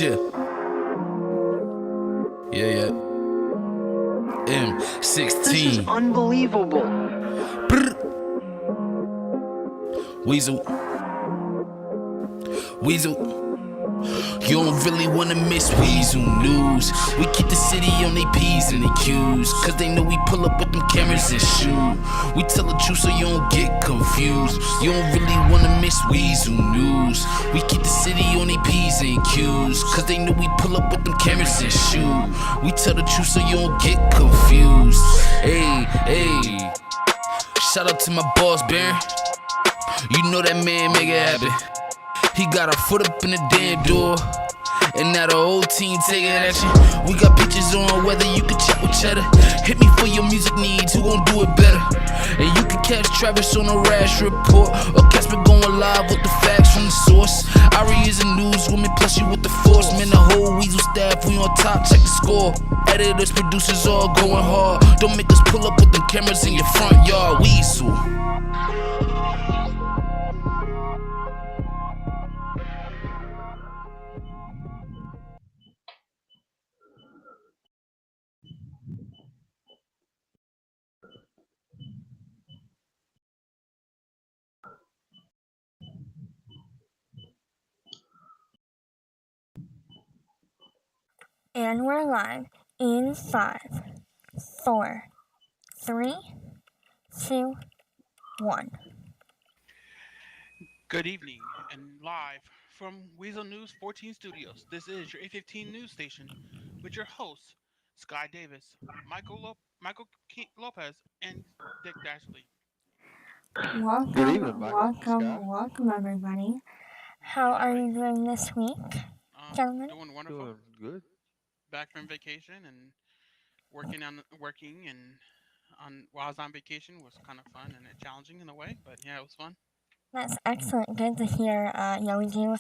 Shit. Yeah. M16. This is unbelievable. Brr. Weazel. You don't really wanna miss Weazel news. We keep the city on they P's and they Q's, cause they know we pull up with them cameras and shoot. We tell the truth so you don't get confused. You don't really wanna miss Weazel news. We keep the city on they P's and Q's, cause they know we pull up with them cameras and shoot. We tell the truth so you don't get confused. Hey. Shout out to my boss, Baron. You know that man make it happen. He got a foot up in the damn door, and now the whole team taking action. We got pictures on whether you can chat with cheddar. Hit me for your music needs, who gon' do it better? And you can catch Travis on a rash report, or catch me going live with the facts from the source. Ari is a newswoman, plus you with the force. Man, the whole Weazel staff, we on top, check the score. Editors, producers, all going hard. Don't make us pull up with them cameras in your front yard. Weazel. And we're live in 5, 4, 3, 2, 1. Good evening, and live from Weazel News 14 Studios. This is your 815 news station with your hosts, Sky Davis, Michael Lopez, and Dick Dashley. Welcome, evening, Michael. welcome everybody. How are you doing this week, gentlemen? Doing wonderful. Doing good. Back from vacation and working and while I was on vacation was kind of fun and challenging in a way, but yeah, it was fun. That's excellent. Good to hear. We do.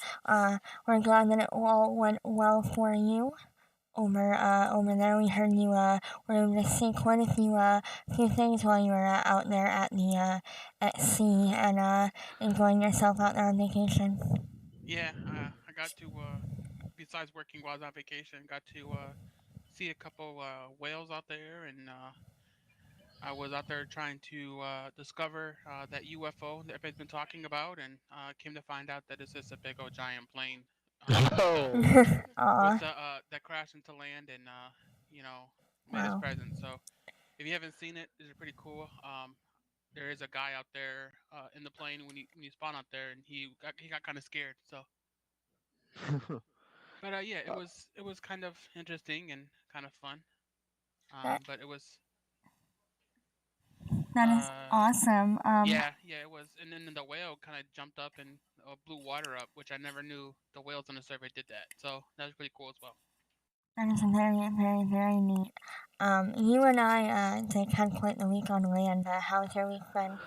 We're glad that it all went well for you. Over there, we heard you were able to see quite a few things while you were out there at sea and enjoying yourself out there on vacation. Yeah, I got to besides working while I was on vacation, got to see a couple whales out there, and I was out there trying to discover that UFO that everybody's been talking about, and came to find out that it's just a big old giant plane that crashed into land and made its Wow. presence. So if you haven't seen it, it's pretty cool. There is a guy out there in the plane when you spawn out there, and he got kind of scared. So, but yeah, it was kind of interesting and kind of fun. But it was. That is awesome. Yeah, it was. And then the whale kind of jumped up and blew water up, which I never knew the whales on the survey did that. So that was pretty cool as well. That is very, very, very neat. You and I did had quite the week on land. How's your week been?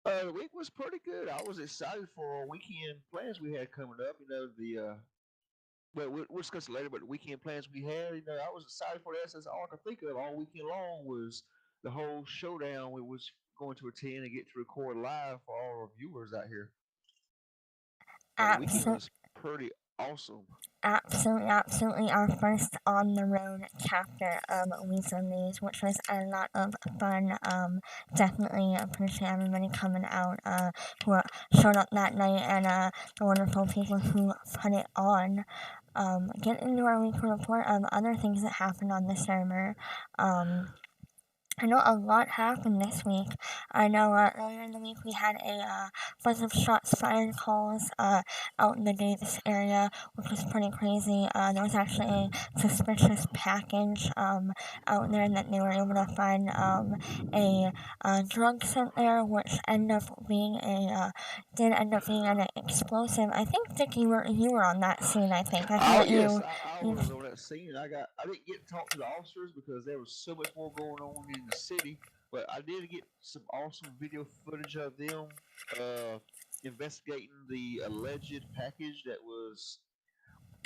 The week was pretty good. I was excited for weekend plans we had coming up. Well, we'll discuss it later, but the weekend plans we had, I was excited for that since all I could think of all weekend long was the whole showdown we was going to attend and get to record live for all our viewers out here. The weekend was pretty awesome. Absolutely. Our first on the road chapter of Weazel News, which was a lot of fun. Definitely appreciate everybody coming out who showed up that night and the wonderful people who put it on. Get into our weekly report of other things that happened on the server. I know a lot happened this week. I know earlier in the week we had a bunch of shots fired calls out in the Davis area, which was pretty crazy. There was actually a suspicious package out there that they were able to find a drug sent there, which did end up being an explosive. I think Dick, you were on that scene. I think I was on that scene. I didn't get to talk to the officers because there was so much more going on in the city, but I did get some awesome video footage of them investigating the alleged package that was,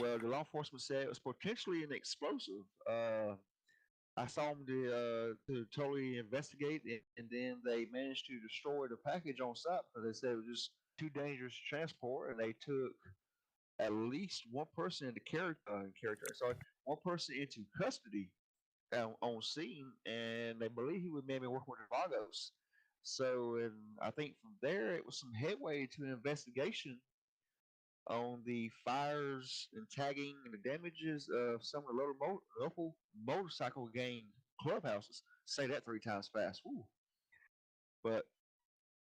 well, the law enforcement said it was potentially an explosive. I saw them to totally investigate it, and then they managed to destroy the package on site because they said it was just too dangerous to transport, and they took at least one person in the sorry, one person into custody on scene, and they believe he was maybe working with the Vagos. So, and I think from there it was some headway to an investigation on the fires and tagging and the damages of some of the local motorcycle gang clubhouses. Say that 3 times fast. Woo. But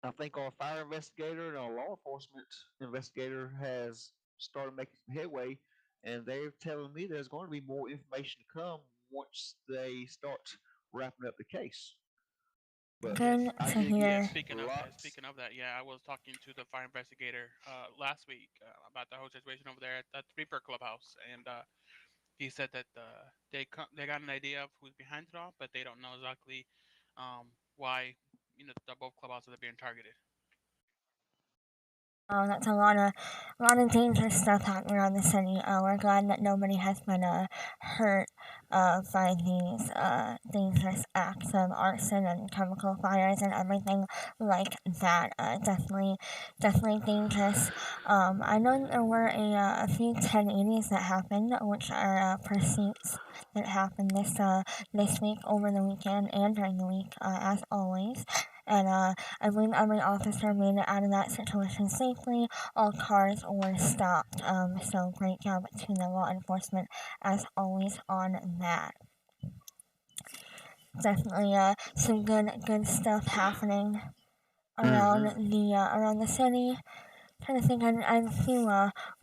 I think our fire investigator and our law enforcement investigator has started making some headway, and they're telling me there's going to be more information to come once they start wrapping up the case. But Yes, Good I to did get yeah. hear. lots. Speaking of that, yeah, I was talking to the fire investigator last week about the whole situation over there at the Reaper Clubhouse, and he said that they got an idea of who's behind it all, but they don't know exactly why the both clubhouses are being targeted. That's a lot of dangerous stuff happening around the city. We're glad that nobody has been hurt by these dangerous acts of arson and chemical fires and everything like that. Definitely dangerous. I know that there were a few 1080s that happened, which are pursuits that happened this week, over the weekend, and during the week, as always. And I believe every officer made it out of that situation safely. All cars were stopped. So great job to the law enforcement as always on that. Definitely some good stuff happening around Mm-hmm. around the city. Trying to think, I have a few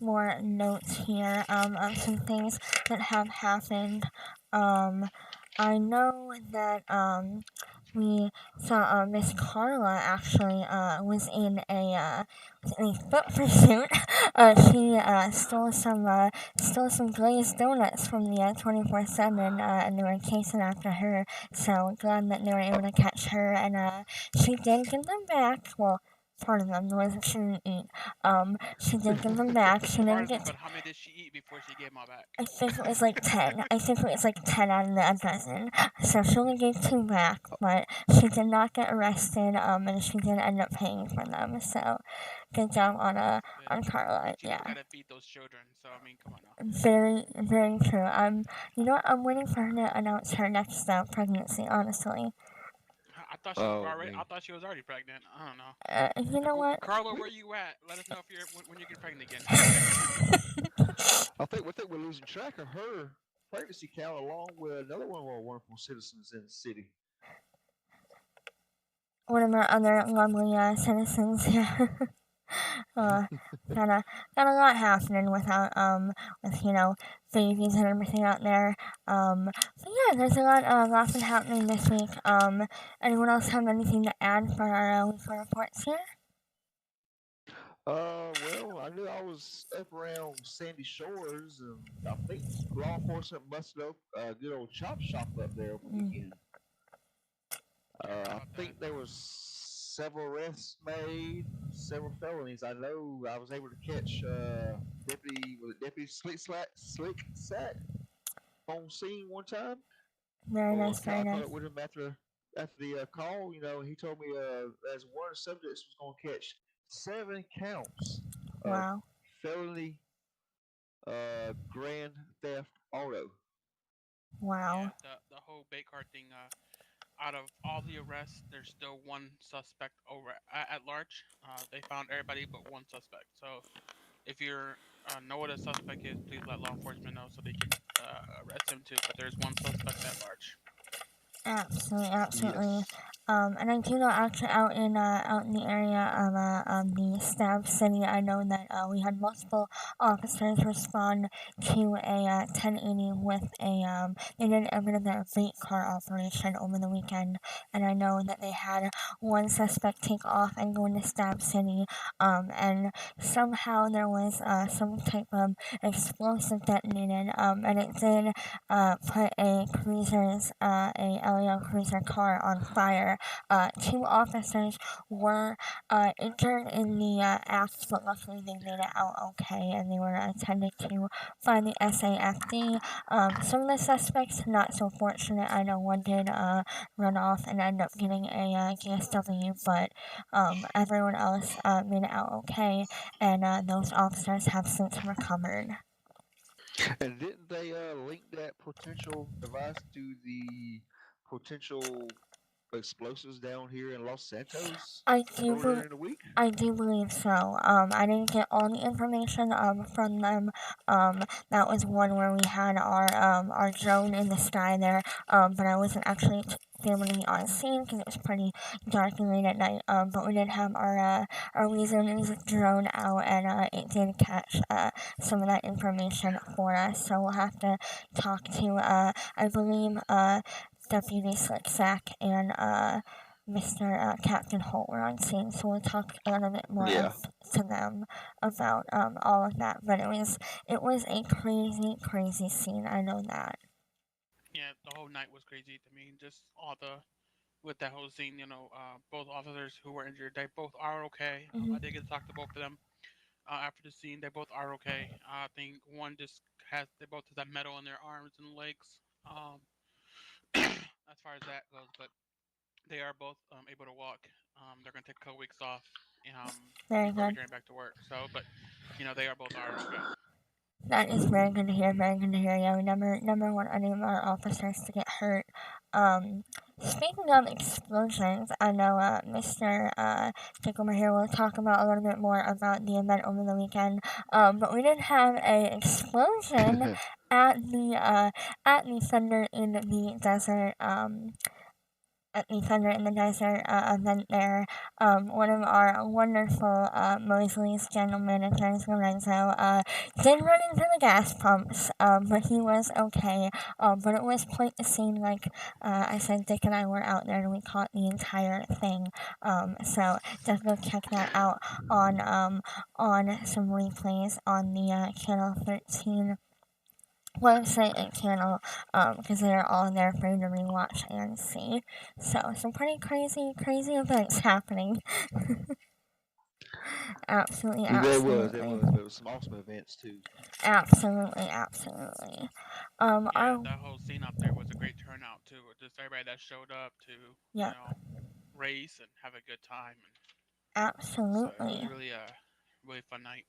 more notes here of some things that have happened. I know that we saw Miss Carla actually was in a foot pursuit. She stole some glazed donuts from the 24/7, and they were chasing after her. So glad that they were able to catch her, and she did get them back. Well, part of them, the ones that she didn't eat. She did give them back. She Part didn't of them, get. but how many did she eat before she gave them all back? I think it was like 10. I think it was like 10 out of a dozen. So she only gave 2 back, but she did not get arrested, and she did end up paying for them. So good job on Carla. But you Yeah. just gotta feed those children. So I mean, come on now. Very true. You know what? I'm waiting for her to announce her next pregnancy, honestly. I thought she was Oh already. I man. thought she was already pregnant. I don't know. You know what? Carla, We, where you at? Let us know if you're when you get pregnant again. I think we're losing track of her pregnancy count along with another one of our wonderful citizens in the city. One of our other lovely citizens. Yeah. uh, got a lot happening with babies and everything out there. But yeah, there's a lot been happening this week. Anyone else have anything to add for our weekly reports here? Well, I knew I was up around Sandy Shores, and I think law enforcement busted up a good old chop shop up there over the Mm, weekend. Yeah, I heard I about that. think there was several arrests made, several felonies. I know I was able to catch Deputy Slick Sack on scene one time. very Or nice, very I caught nice. up with him after the call. He told me as one of the subjects was going to catch 7 counts of Wow, felony grand theft auto. wow, Yeah, the whole bait card thing. Out of all the arrests, there's still one suspect over at large. They found everybody but one suspect. So if you know what a suspect is, please let law enforcement know so they can arrest him too. But there's one suspect at large. absolutely, absolutely. Yes. And I do know actually out in the area of the Stab City, I know that we had multiple officers respond to a 1080 with they did a bit of their bait car operation over the weekend, and I know that they had one suspect take off and go into Stab City, and somehow there was some type of explosive detonated, and it did put a LEO cruiser car on fire, where 2 officers were injured in the act, but luckily they made it out okay, and they were attended to by the SAFD. Some of the suspects not so fortunate. I know one did run off and end up getting a GSW, but everyone else made it out okay, and those officers have since recovered. And didn't they link that potential device to the potential explosives down here in Los Santos I do earlier believe. in the week? I do believe so. I didn't get all the information from them. That was one where we had our drone in the sky there. But I wasn't actually able to be on scene because it was pretty dark and late at night. But we did have our Weazel News drone out, and it did catch some of that information for us. So we'll have to talk to I believe Deputy Slick Sack and Mr. Captain Holt were on scene, so we'll talk a little bit more Yeah. to them about all of that. But it was a crazy scene. I know that. Yeah, the whole night was crazy to me. Just all the with that whole scene, both officers who were injured, they both are okay. Hmm. I did get to talk to both of them after the scene. They both are okay. I think one just they both have that metal in their arms and legs. As far as that goes, but they are both able to walk. They're gonna take a couple weeks off Very before good. returning back to work. So, but they are both are okay. That is very good to hear. Very good to hear. Yeah, we never want any of our officers to get hurt. Um, Speaking of explosions, I know Mr. Dick over here will talk about a little bit more about the event over the weekend. But we did have a explosion at the Thunder in the Desert. At the Thunder in the Desert event there. One of our wonderful Mosley's general managers, Lorenzo, did run into the gas pumps, but he was okay. But it was quite the scene. Like I said, Dick and I were out there and we caught the entire thing. So definitely check that out on some replays on the Channel 13 website and channel because they're all there for you to rewatch and see. So some pretty crazy events happening. Absolutely, There was, absolutely, but it was some awesome events too. absolutely. Yeah, Our that whole scene out there was a great turnout too. Just everybody that showed up to yeah, race and have a good time, and so it was absolutely. really a really fun night.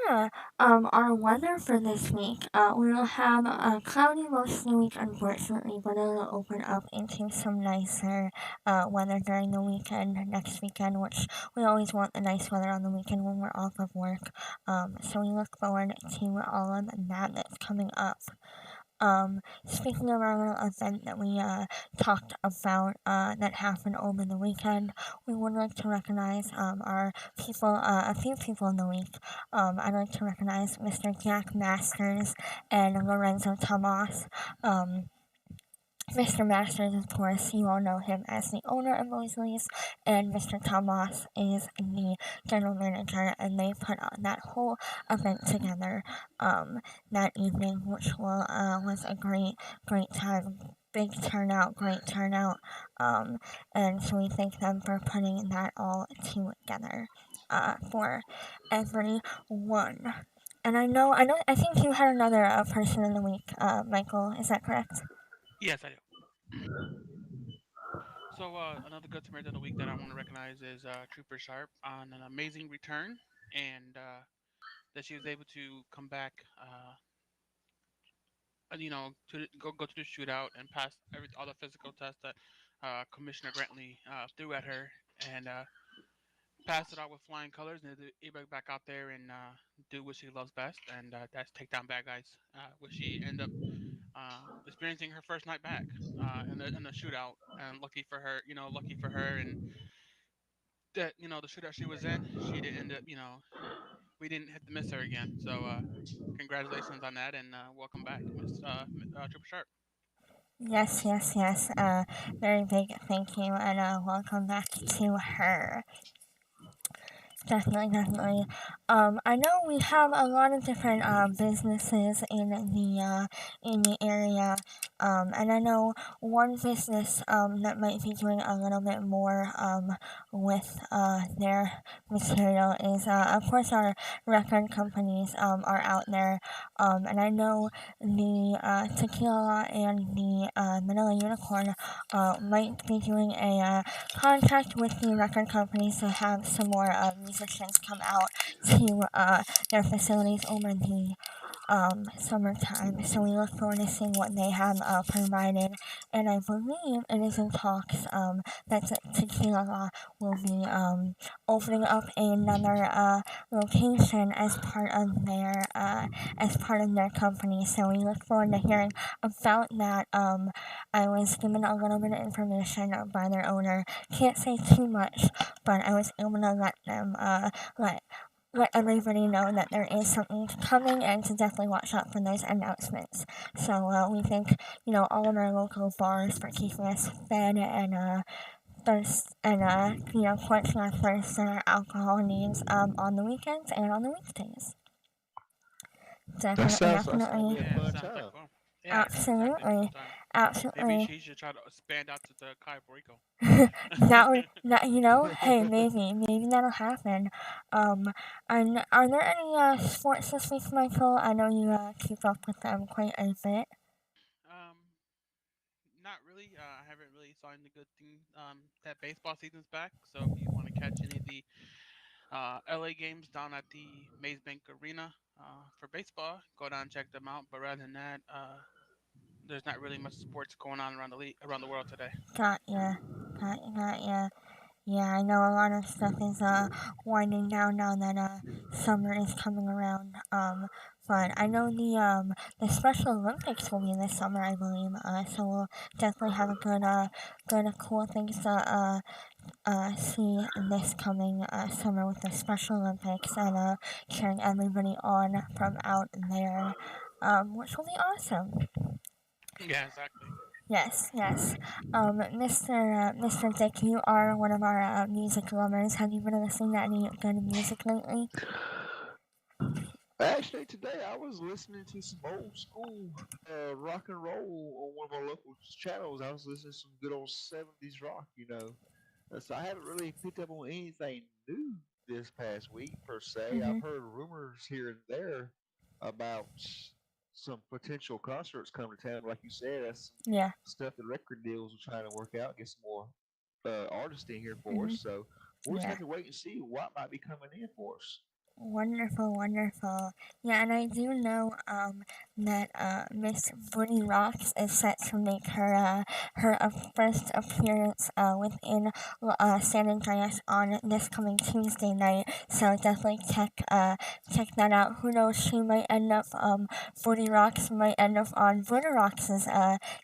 Yeah, our weather for this week, we will have a cloudy most of the week, unfortunately, but it'll open up into some nicer weather during the weekend, next weekend, which we always want the nice weather on the weekend when we're off of work. So we look forward to all of that that's coming up. Speaking of our little event that we talked about that happened over the weekend, we would like to recognize our people, a few people in the week. I'd like to recognize Mr. Jack Masters and Lorenzo Tomas. Mr. Masters, of course, you all know him as the owner of Weazel's, and Mr. Tomas is the general manager, and they put on that whole event together that evening, which was a great time. Big turnout, great turnout, and so we thank them for putting that all together for everyone. And I think you had another person in the week, Michael. Is that correct? Yes, I do. So another good Samaritan of the week that I want to recognize is Trooper Sharp on an amazing return, and that she was able to come back, go to the shootout and pass all the physical tests that Commissioner Grantley threw at her, and passed it out with flying colors, and able to back out there and do what she loves best, and that's take down bad guys, which she ended up experiencing her first night back in the shootout. And lucky for her, and that the shootout she was in, she didn't end up, we didn't hit the miss her again. So congratulations on that, and welcome back, Miss Trooper Sharp. Yes. Very big thank you and welcome back to her. Definitely. I know we have a lot of different businesses in the area And I know one business that might be doing a little bit more with their material is, of course, our record companies are out there. And I know the Tequila and the Manila Unicorn might be doing a contract with the record companies to have some more musicians come out to their facilities over the summertime. So we look forward to seeing what they have provided. And I believe it is in talks that Tequila will be opening up another location as part of their company. So we look forward to hearing about that. I was given a little bit of information by their owner. Can't say too much, but I was able to let let everybody know that there is something coming and to definitely watch out for those announcements. So we thank all of our local bars for keeping us fed and quenching our thirst and our alcohol needs on the weekends and on the weekdays. That Definitely, sounds that's gonna be definitely, a Yeah, it fun sounds like time. fun. Yeah, exactly. Fun absolutely, time. Maybe absolutely. she should try to expand out to the Kai Rico. Hey, maybe that'll happen. Um, and are there any sports this week, Michael? I know you keep up with them quite a bit. um, Not really. I haven't really signed the good thing. That baseball season's back, so if you want to catch any of the LA games down at the Maze Bank Arena for baseball, go down and check them out. But rather than that, there's not really much sports going on around around the world today. Got ya, got ya. Yeah, I know a lot of stuff is winding down now that summer is coming around. But I know the Special Olympics will be this summer, I believe. So we'll definitely have a good cool things to see this coming summer with the Special Olympics and cheering everybody on from out there, which will be awesome. Yeah, exactly. Yes, yes. Mr. Dick, you are one of our music lovers. Have you been listening to any good music lately? Actually, today I was listening to some old school rock and roll on one of our local channels. I was listening to some good old '70s rock, you know. So I haven't really picked up on anything new this past week per se. Mm-hmm. I've heard rumors here and there about some potential concerts coming to town. Like you said, that's Yeah. some stuff that record deals are trying to work out, get some more artists in here for Mm-hmm. us. So we'll just Yeah. have to wait and see what might be coming in for us. Wonderful, wonderful. Yeah, and I do know that Miss Woody Rocks is set to make her first appearance within San Andreas on this coming Tuesday night. So definitely check that out. Who knows? She might end up Woody Rocks might end up on Woody Rocks'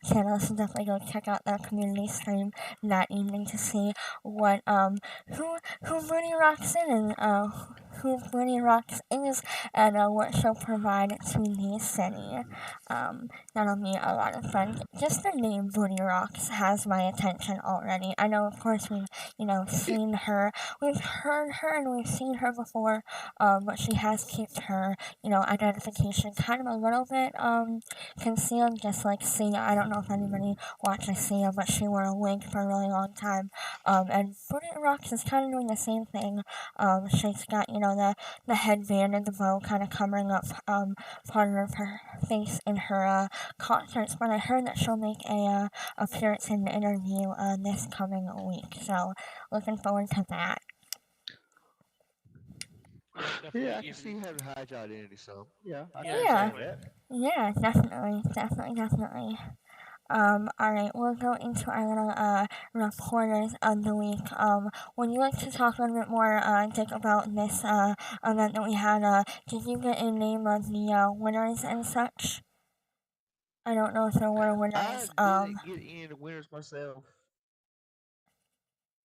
channel. So definitely go check out the community stream that evening to see what who Woody Rocks in and who Woody Rocks is and what she'll provide to the city. That'll be a lot of fun. Just the name Woody Rocks has my attention already. I know, of course, we've seen her, we've heard her, and we've seen her before. But she has kept her identification kind of a little bit concealed, just like Sia. I don't know if anybody watches Sia, but she wore a wig for a really long time. And Woody Rocks is kind of doing the same thing. She's got, the headband and the bow kind of covering up part of her face in her concerts. But I heard that she'll make a appearance in an interview this coming week. So looking forward to that. Yeah, Yeah, definitely. I can see Even you have a hide your identity some. Yeah, I can yeah, Yeah, understand exactly. that. yeah, definitely, definitely, definitely. Alright, we'll go into our little reporters of the week. Would you like to talk a little bit more, Dick, about this event that we had? Did you get a name of the winners and such? I don't know if there were I winners. didn't get any of the winners myself,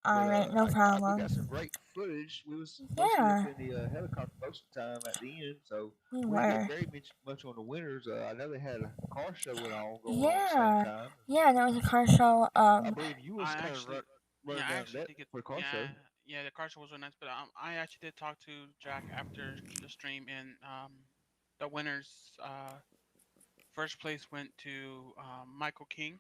but Alright, no we got some problem. great footage. We was mostly up Yeah, in the helicopter most of the time at the end, so we we didn't get were. very much on the winners. I know they had a car show went on going on at the same Yeah, time. yeah, there was a car show. I believe you was I kind of actually, yeah, running I down actually that did get, for the car show. yeah, yeah, the car show was really nice. But I actually did talk to Jack after the stream, and the winners First place went to Michael King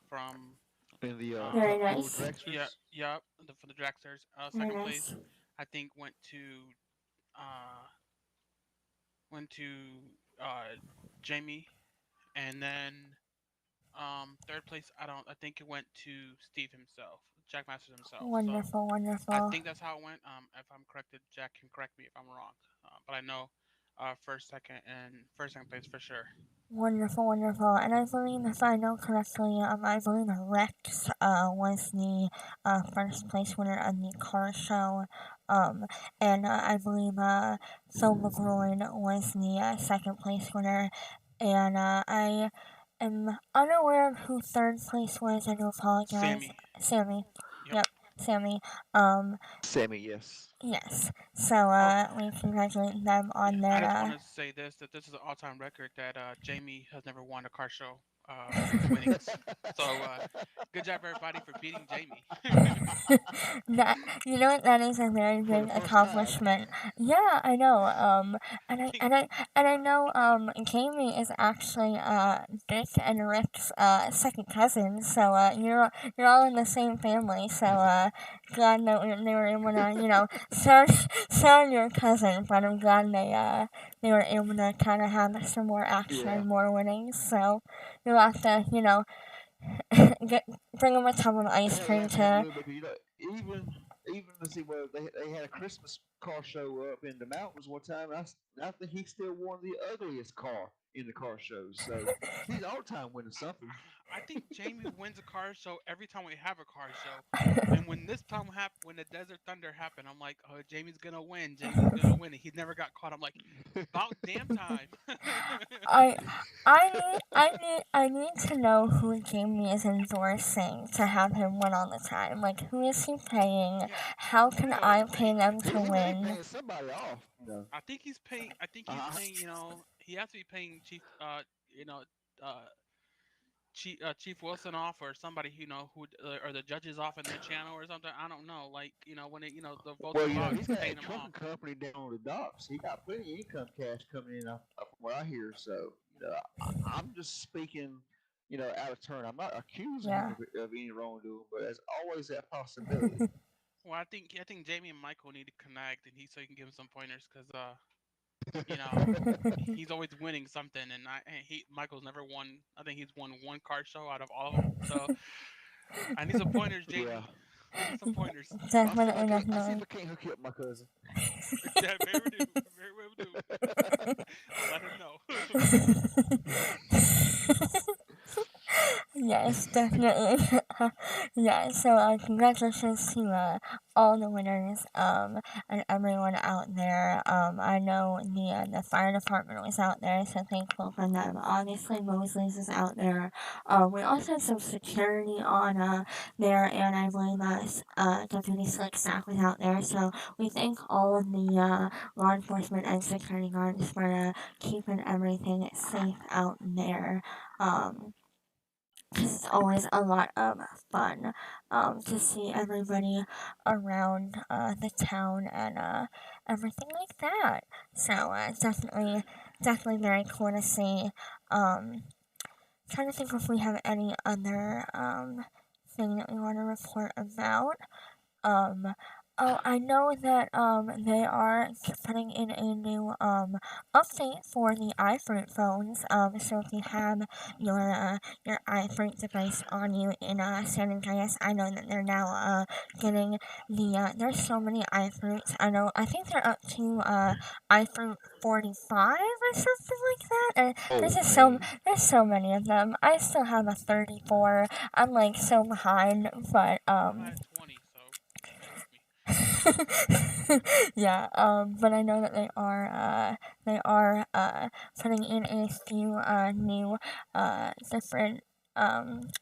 from And the Very little nice. yeah, dragsters. for the Dragsters. Very Second place, nice. I think uh went to Jamie, and then third place I think it went to Steve himself, Jack Masters himself. So Wonderful, I wonderful. think that's how it went. If I'm corrected, Jack can correct me if I'm wrong. But I know first, second place for sure. Wonderful, wonderful. And I believe, if I know correctly, I believe Rex was the first place winner of the car show. Um, and I believe Phil McGroin was the second place winner. And I am unaware of who third place was. I do apologize. Sammy. Sammy. Yep. Yep, Sammy. Um, Sammy, yes. yes. So Oh, we congratulate them yeah. on I their just want to say that this is an all-time record that Jamie has never won a car show winnings. So good job everybody for beating Jamie. that you know what, that is a very For the big first time. accomplishment. Yeah, I know. And I King. and I and I know. Jamie is actually Dick and Rick's second cousin. So you're all in the same family. So glad that they were able to sound your cousin, but I'm glad they were able to kind of have some more action Yeah. and more winnings. So you'll have to get bring them a tub of I ice had to cream laugh at him a to. little bit. 'Cause, even let's see, well, they had a Christmas car show up in the mountains one time. And I think he still won the ugliest car in the car shows. So he's all the time winning something. I think Jamie wins a car show every time we have a car show. And when this time happened, when the Desert Thunder happened, I'm like, oh, Jamie's gonna win. Jamie's gonna win. And he never got caught. I'm like, about damn time. I I need to know who Jamie is endorsing to have him win all the time. Like, who is he paying? Yeah, How can so I pay them He to he may be win? paying somebody off. I think he's paying. I think he's Uh, paying. He has to be paying you know, uh, Chief Wilson off, or somebody who or the judges off in their channel or something. I don't know. Like when the votes well, go out, he's he's got a paying them off. trucking company down on the docks. He got plenty of income cash coming in from what I hear. So, I'm just speaking, out of turn. I'm not accusing him Yeah. of any wrongdoing, but there's always that possibility. Well, I think Jamie and Michael need to connect, and so he can give him some pointers, because you know he's always winning something, and Michael's never won. I think he's won one card show out of all of them. So I need some pointers, Yeah. Jamie. Give me some pointers. Definitely, I'll see if definitely. I can't hook you up, my cousin. Yeah, very do, very well do. I'll let him know. Yes, definitely. Yeah, so congratulations to all the winners and everyone out there. I know the fire department was out there, so thankful for them. Obviously, Mosley's is out there. We also had some security on there, and I believe Deputy Slick staff was out there. So we thank all of the law enforcement and security guards for keeping everything safe out there. Um, it's always a lot of fun to see everybody around the town and everything like that. So definitely very cool to see. Trying to think if we have any other thing that we want to report about. Um, I know that they are putting in a new update for the iFruit phones. So if you have your iFruit device on you in San Andreas, I know that they're now getting there's so many iFruits. I think they're up to iFruit 45 or something like that. And Oh, man. there's so many of them. I still have a 34. I'm like so behind, but I'm at 20, so bear with me. yeah, but I know that they are putting in a few new different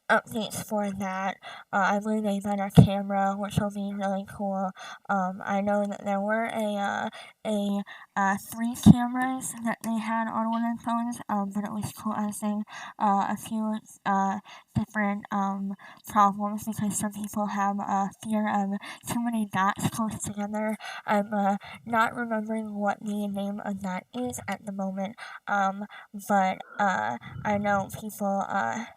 updates for that. I believe they got a camera, which will be really cool. I know that there were three cameras that they had on one of the phones, but it was causing a few different problems because some people have a fear of too many dots close together. I'm not remembering what the name of that is at the moment, but I know people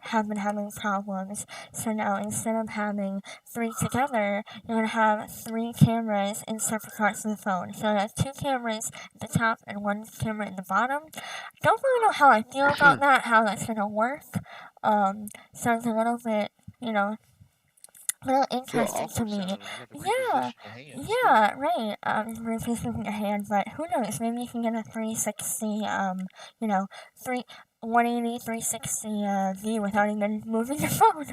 have been having problems. So now instead of having three together, you're gonna have three cameras in separate parts of the phone. So that's two cameras at the top and one camera at the bottom. Don't really know how I feel about that, how that's gonna work. Sounds a little bit, a little Well, interesting to awkward me. sounding. You have to Yeah, reposition your hands too. yeah, right. Repositioning your hand, but who knows? Maybe you can get a 360, you know, three 180, 360 view without even moving your phone.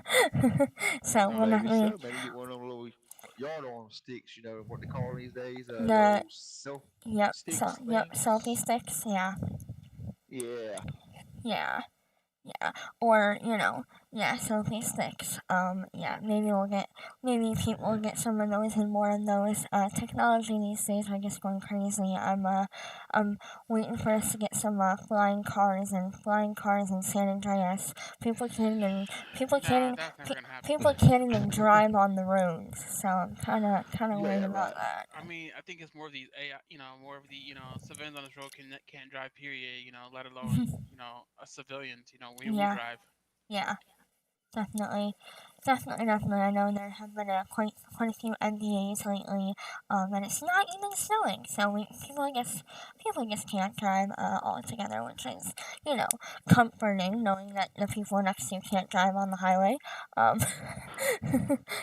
So we'll not Maybe really so. Maybe get one of them little yard arm sticks. You know what they call these days? the Little self yep, sticks selfie things. sticks. Yeah, Yeah. yeah. Yeah, or selfie sticks. Yeah, maybe people will get some of those and more of those. Technology these days are just going crazy. I'm waiting for us to get some flying cars in San Andreas. People can't even people can't Nah, even that's never pe- gonna happen. people can't even drive on the roads. So I'm kind of worried Yeah. about Right. that. I mean, I think it's more of these AI, more of the civilians on this road can't drive. Period. Let alone civilians. We Yeah, drive. yeah. Definitely, definitely. I know there have been quite a few NDAs lately, and it's not even snowing, so people just can't drive altogether, which is comforting knowing that the people next to you can't drive on the highway. Um,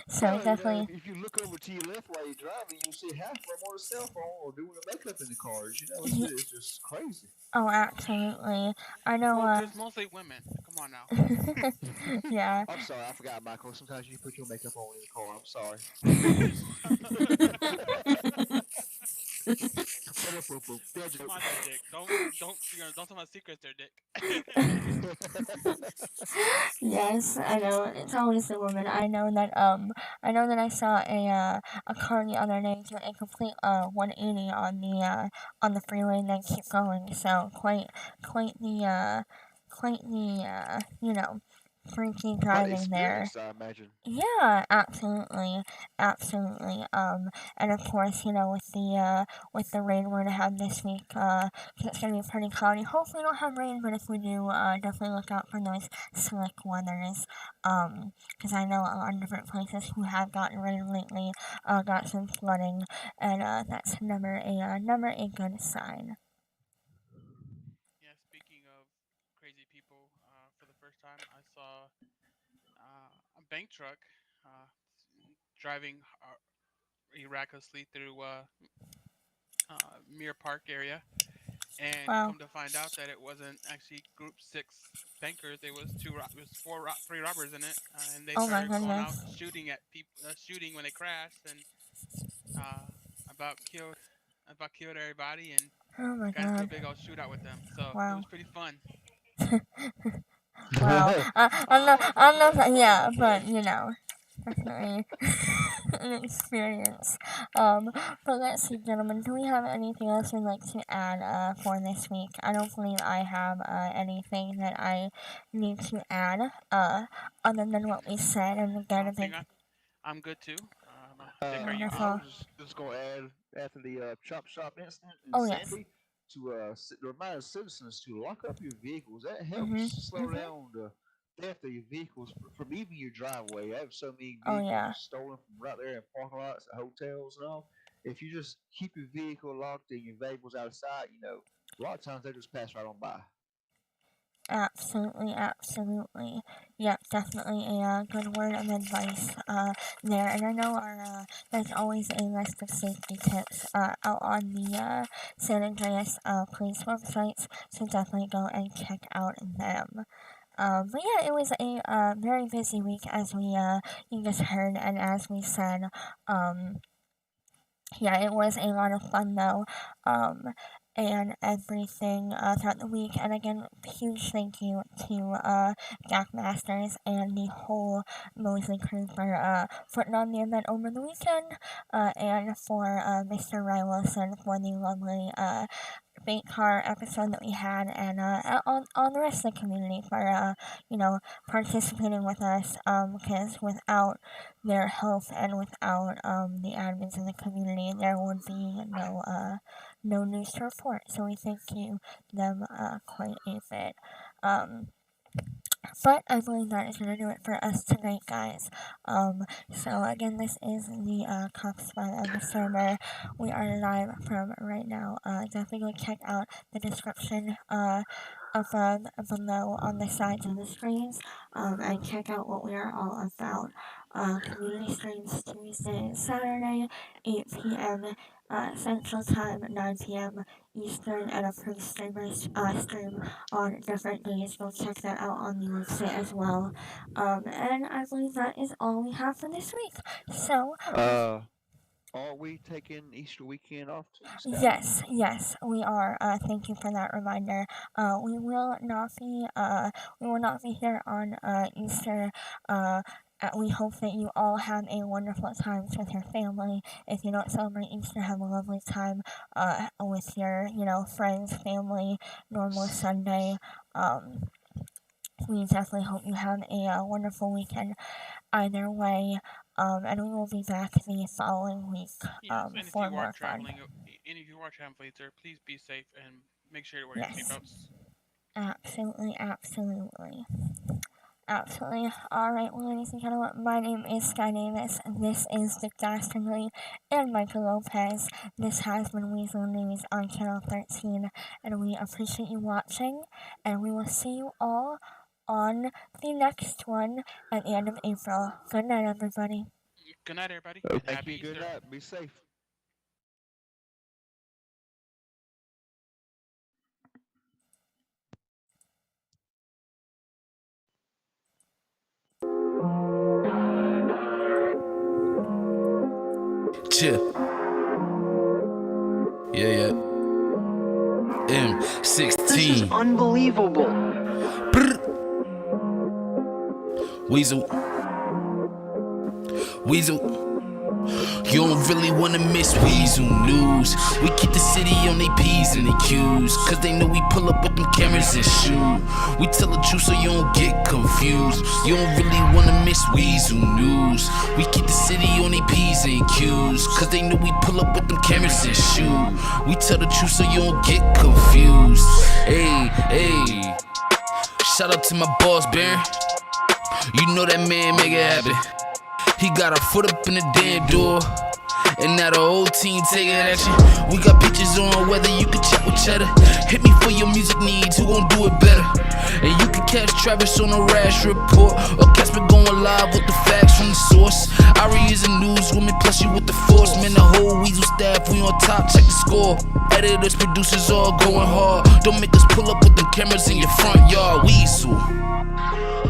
so Well, definitely, if you look over to your left while you're driving, you'll see half of them on a cell phone or doing the makeup in the cars. y- It's just crazy. oh, absolutely. I know. Well, there's mostly women. Come on now. Yeah. I'm sorry, I forgot, Michael. Sometimes you put your makeup on in the car. I'm sorry. Bad joke. Come on now, Dick. Don't tell my secrets there, Dick. Yes, I know. It's always the woman. I know that I saw a car the other day do a complete 180 on the freeway and then keep going. So quite the freaky Quite the driving there. experience, I imagine. Yeah, absolutely, absolutely. And of course, with the rain we're gonna have this week, 'cause it's gonna be pretty cloudy. Hopefully, we don't have rain, but if we do, definitely look out for those slick weathers. 'Cause I know a lot of different places who have gotten rain lately, got some flooding, and that's never a good sign. Yeah. Speaking of crazy people, for the first time, I saw a bank truck uh, driving miraculously through Mirror Park area, and Wow. come to find out that it wasn't actually Group Six bankers. It was it was three robbers in it, and they Oh my started going out goodness. shooting at people, shooting when they crashed, and uh, about killed about killed everybody, and Oh my got into a god. big old shootout with them. So it was Wow. pretty fun. Wow. I'm not, yeah, but definitely an experience. Um, but let's see, gentlemen, do we have anything else we'd like to add for this week? I don't believe I have anything that I need to add other than what we said, and again, I a big think I'm good too. Dick, are you good? I wonderful. was just going to add after the chop shop incident in Oh yes. Sandy to remind citizens to lock up your vehicles. That Mhm. helps slow Mhm. down the theft of your vehicles from even your driveway. I have so many Oh vehicles yeah. stolen from right there in parking lots, at hotels, and all. If you just keep your vehicle locked and your valuables out of sight, a lot of times they just pass right on by. Absolutely, absolutely. Yep, definitely a good word of advice there. And I know there's always a list of safety tips out on the San Andreas police websites, so definitely go and check out them. But yeah, it was a very busy week as you just heard, and as we said, yeah, it was a lot of fun though. Um, and everything throughout the week. And again, huge thank you to Jack Masters and the whole Mosley crew for putting on the event over the weekend, and for Mr. Ray Wilson for the lovely bait car episode that we had, and all the rest of the community for participating with us, because without their help and without the admins in the community, there would be no news to report. So we thank you them quite a bit. But I believe that is going to do it for us tonight, guys. So again, this is the Kuffs by the server. We are live from right now. Definitely go check out the description above below on the sides of the screens, and check out what we are all about. Community streams Tuesday and Saturday, 8 p.m. Central Time, 9 p.m. Eastern, and approved streamers stream on different days. Go check that out on the website as well. And I believe that is all we have for this week. So, are we taking Easter weekend off too, Scott? yes, we are. Thank you for that reminder. We will not be here on Easter. We hope that you all have a wonderful time with your family. If you don't celebrate Easter, have a lovely time with your, friends, family, normal Sunday. We definitely hope you have a wonderful weekend either way. And we will be back the following week for more fun. And if you are traveling later, please be safe and make sure to wear your seatbelts. Absolutely. Alright, well, ladies and gentlemen, my name is Sky Davis. This is Dick Dastardly and Michael Lopez. This has been Weazel News on Channel 13, and we appreciate you watching, and we will see you all on the next one at the end of April. Good night, everybody. Good night, everybody. Thank you. Good night. Be safe. Chill. Yeah. M16. This is unbelievable. Brr. Weazel. You don't really wanna miss Weazel news. We keep the city on they P's and they Q's, cause they know we pull up with them cameras and shoot. We tell the truth so you don't get confused. You don't really wanna miss Weazel news. We keep the city on they P's and Q's, cause they know we pull up with them cameras and shoot. We tell the truth so you don't get confused. Hey. Shout out to my boss, Baron. You know that man make it happen. He got a foot up in the damn door, and now the whole team taking action. We got pictures on whether you can chat with cheddar. Hit me for your music needs, who gon' do it better? And you can catch Travis on a rash report, or Casper going live with the facts from the source. Ari is a newswoman, plus you with the force. Man, the whole Weazel staff, we on top, check the score. Editors, producers all going hard. Don't make us pull up with them cameras in your front yard. Weazel.